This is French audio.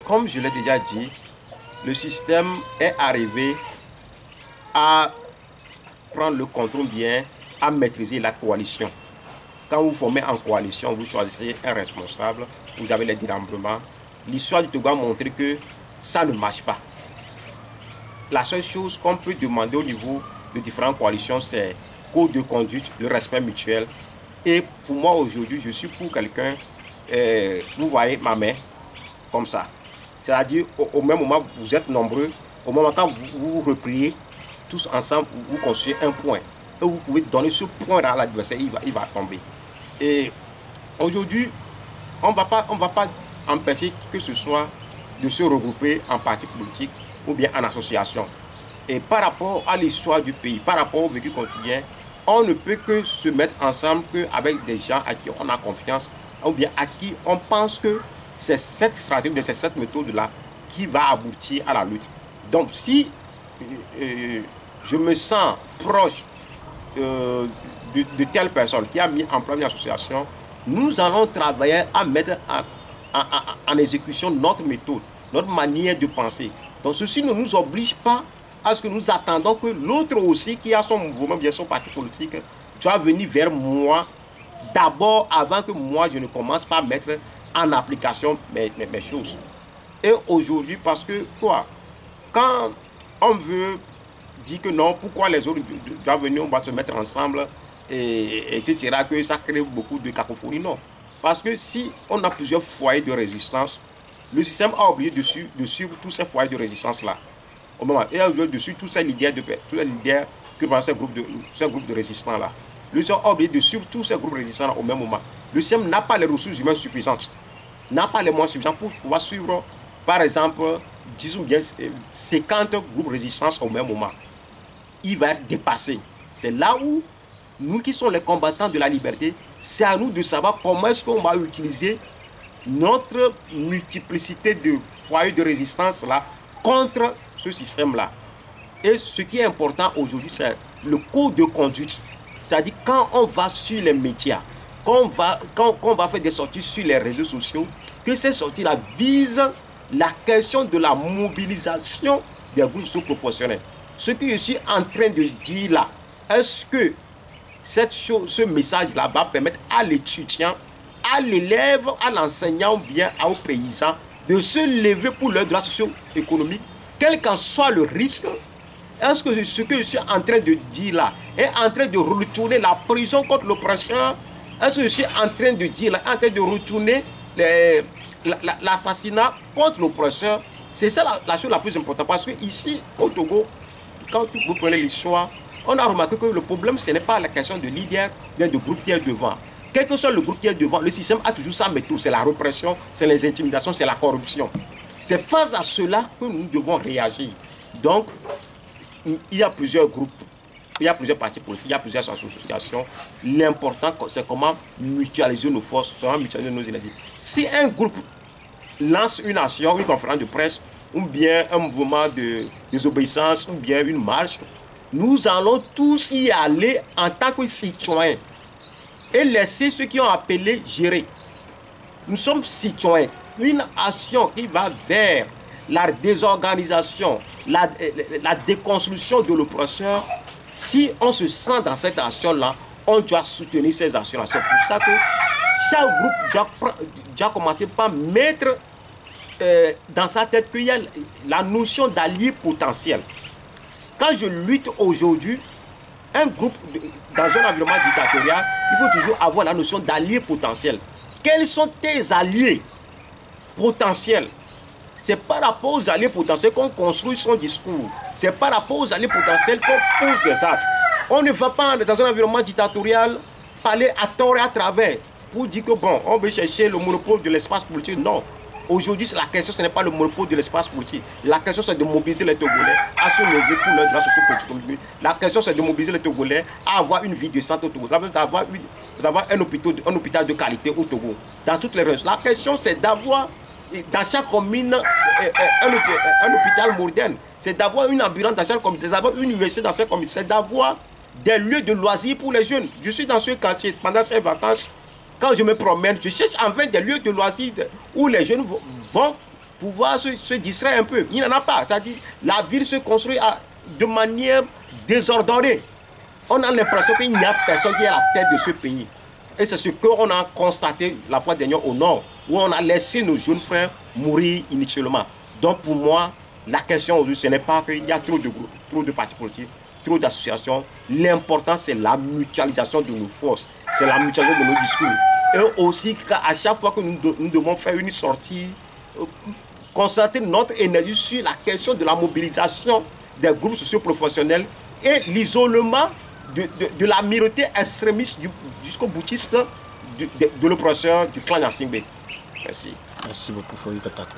comme je l'ai déjà dit, le système est arrivé à prendre le contrôle bien, à maîtriser la coalition. Quand vous formez en coalition, vous choisissez un responsable, vous avez les démembrements. L'histoire du Togo a montré que ça ne marche pas. La seule chose qu'on peut demander au niveau de différentes coalitions, c'est code de conduite, le respect mutuel. Et pour moi aujourd'hui, je suis pour quelqu'un, vous voyez ma main, comme ça. C'est-à-dire, au même moment, vous êtes nombreux, au moment quand vous vous repliez, tous ensemble, vous construisez un point. Et vous pouvez donner ce point à l'adversaire, il va tomber. Et aujourd'hui, on ne va pas empêcher que ce soit de se regrouper en parti politique ou bien en association. Et par rapport à l'histoire du pays, par rapport au vécu quotidien, on ne peut que se mettre ensemble avec des gens à qui on a confiance ou bien à qui on pense que c'est cette stratégie, c'est cette méthode-là qui va aboutir à la lutte. Donc si je me sens proche de telle personne qui a mis en place une association, nous allons travailler à mettre en exécution notre méthode, notre manière de penser. Donc ceci ne nous oblige pas à ce que nous attendons que l'autre aussi qui a son mouvement, bien son parti politique, doit venir vers moi d'abord avant que moi je ne commence pas à mettre en application mes choses. Et aujourd'hui, parce que quoi, quand on veut dire que non, pourquoi les autres doivent venir, on va se mettre ensemble, et etc., que ça crée beaucoup de cacophonie, non. Parce que si on a plusieurs foyers de résistance, le système a oublié de suivre tous ces foyers de résistance-là. Au moment, il a oublié de suivre tous ces leaders que dans ces groupes de résistants-là. Le système a oublié de suivre tous ces groupes résistants au même moment. Le système n'a pas les ressources humaines suffisantes, n'a pas les moyens suffisants pour pouvoir suivre, par exemple, disons bien, 50 groupes de résistance au même moment. Il va être dépassé. C'est là où nous qui sommes les combattants de la liberté, c'est à nous de savoir comment est-ce qu'on va utiliser notre multiplicité de foyers de résistance là contre ce système-là. Et ce qui est important aujourd'hui, c'est le code de conduite. C'est-à-dire quand on va sur les médias, quand on va faire des sorties sur les réseaux sociaux, que ces sorties-là visent la question de la mobilisation des groupes socio-professionnels. Ce que je suis en train de dire là, est-ce que ce message-là va permettre à l'étudiant, à l'élève, à l'enseignant ou bien aux paysans de se lever pour leurs droits socio-économiques, quel qu'en soit le risque? Est-ce que ce que je suis en train de dire là est en train de retourner la prison contre l'oppresseur? Est-ce que je suis en train de dire là, en train de retourner l'assassinat contre l'oppresseur? C'est ça la chose la plus importante, parce que ici au Togo, quand vous prenez l'histoire, on a remarqué que le problème, ce n'est pas la question de leader, bien de groupe qui est devant. Quel que soit le groupe qui est devant, le système a toujours sa méthode. C'est la répression, c'est les intimidations, c'est la corruption. C'est face à cela que nous devons réagir. Donc, il y a plusieurs groupes, il y a plusieurs partis politiques, il y a plusieurs associations. L'important, c'est comment mutualiser nos forces, comment mutualiser nos énergies. Si un groupe lance une action, une conférence de presse, ou bien un mouvement de désobéissance, ou bien une marche, nous allons tous y aller en tant que citoyens et laisser ceux qui ont appelé gérer. Nous sommes citoyens. Une action qui va vers la désorganisation, la déconstruction de l'oppresseur, si on se sent dans cette action-là, on doit soutenir ces actions-là. C'est pour ça que chaque groupe doit commencer par mettre dans sa tête qu'il y a la notion d'allié potentiel. Quand je lutte aujourd'hui, un groupe dans un environnement dictatorial, il faut toujours avoir la notion d'allié potentiel. Quels sont tes alliés potentiels? C'est par rapport aux alliés potentiels qu'on construit son discours. C'est par rapport aux alliés potentiels qu'on pose des actes. On ne va pas dans un environnement dictatorial parler à tort et à travers pour dire que bon, on veut chercher le monopole de l'espace politique. Non. Aujourd'hui, la question, ce n'est pas le monopole de l'espace politique. La question, c'est de mobiliser les Togolais à se lever pour leurs droits sociaux-politiques. La question, c'est de mobiliser les Togolais à avoir une vie décente au Togo, d'avoir un hôpital de qualité au Togo, dans toutes les régions. La question, c'est d'avoir dans chaque commune un hôpital moderne. C'est d'avoir une ambulance dans chaque commune, c'est d'avoir une université dans chaque commune, c'est d'avoir des lieux de loisirs pour les jeunes. Je suis dans ce quartier pendant ces vacances. Quand je me promène, je cherche enfin des lieux de loisirs où les jeunes vont pouvoir se distraire un peu. Il n'y en a pas. C'est-à-dire, la ville se construit de manière désordonnée. On a l'impression qu'il n'y a personne qui est à la tête de ce pays. Et c'est ce qu'on a constaté la fois dernière au nord, où on a laissé nos jeunes frères mourir inutilement. Donc pour moi, la question aujourd'hui, ce n'est pas qu'il y a trop de groupes, trop de partis politiques, trop d'associations. L'important, c'est la mutualisation de nos forces, c'est la mutualisation de nos discours. Et aussi, à chaque fois que nous devons faire une sortie, concentrer notre énergie sur la question de la mobilisation des groupes socioprofessionnels et l'isolement de la minorité extrémiste jusqu'au boutiste de l'oppresseur du clan Yassingbe. Merci. Merci beaucoup, Foyi Katako.